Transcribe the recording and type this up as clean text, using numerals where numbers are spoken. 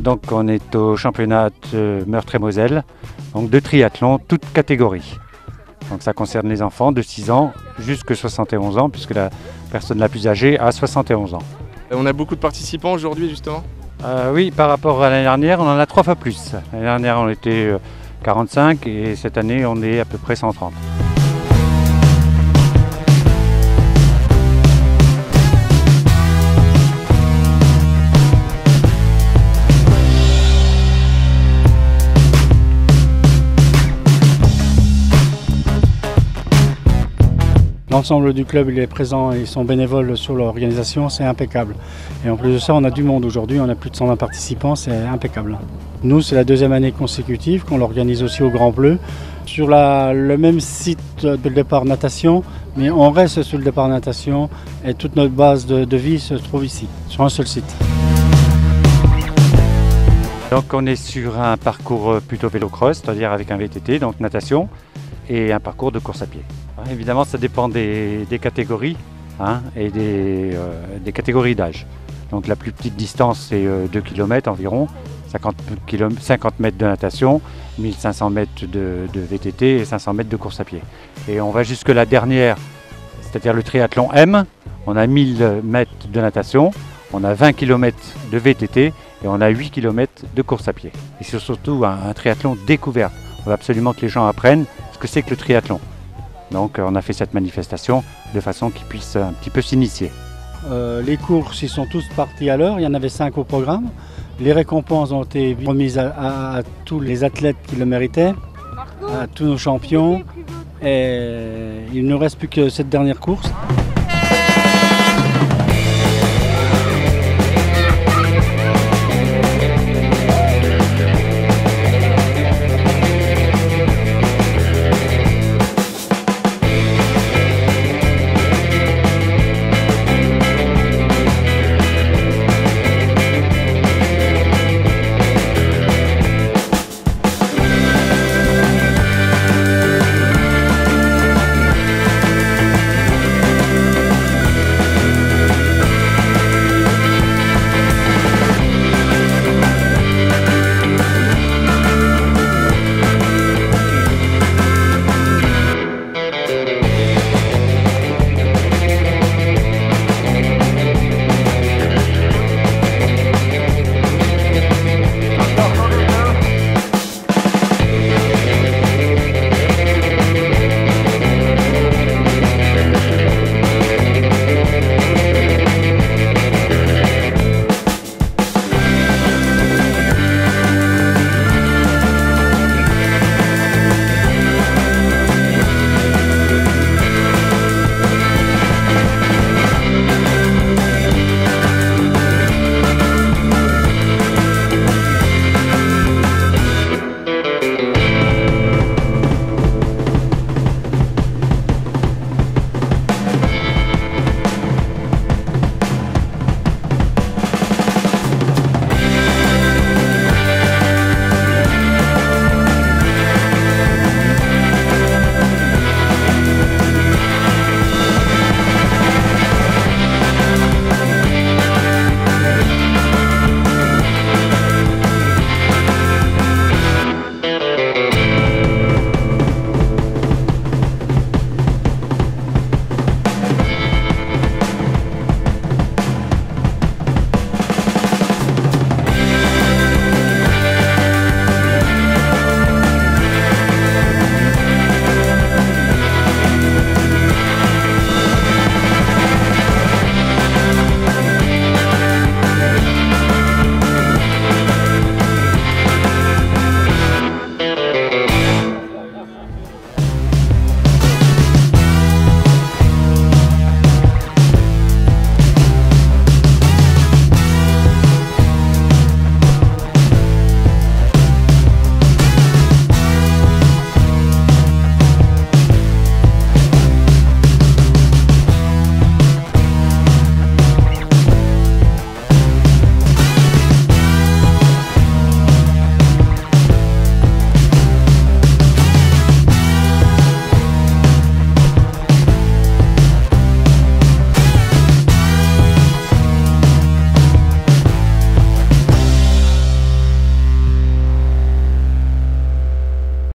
Donc on est au championnat de Meurthe-et-Moselle, donc de triathlon, toute catégorie. Donc ça concerne les enfants de 6 ans jusqu'à 71 ans, puisque la personne la plus âgée a 71 ans. On a beaucoup de participants aujourd'hui justement. Oui, par rapport à l'année dernière, on en a 3 fois plus. L'année dernière, on était 45 et cette année, on est à peu près 130. L'ensemble du club il est présent et ils sont bénévoles sur l'organisation, c'est impeccable. Et en plus de ça, on a du monde aujourd'hui, on a plus de 120 participants, c'est impeccable. Nous, c'est la 2e année consécutive qu'on l'organise aussi au Grand Bleu, sur le même site de départ natation, mais on reste sur le départ natation et toute notre base de vie se trouve ici, sur un seul site. Donc on est sur un parcours plutôt vélo-cross, c'est-à-dire avec un VTT, donc natation, et un parcours de course à pied. Évidemment, ça dépend des catégories et des catégories d'âge. Donc la plus petite distance, c'est 2 km environ, 50 mètres de natation, 1500 mètres de VTT et 500 mètres de course à pied. Et on va jusque la dernière, c'est-à-dire le triathlon M. On a 1000 mètres de natation, on a 20 km de VTT et on a 8 km de course à pied. Et c'est surtout un triathlon découverte. On veut absolument que les gens apprennent ce que c'est que le triathlon. Donc on a fait cette manifestation de façon qu'ils puissent un petit peu s'initier. Les courses, ils sont tous partis à l'heure, il y en avait 5 au programme. Les récompenses ont été remises à tous les athlètes qui le méritaient, à tous nos champions. Et il ne nous reste plus que cette dernière course.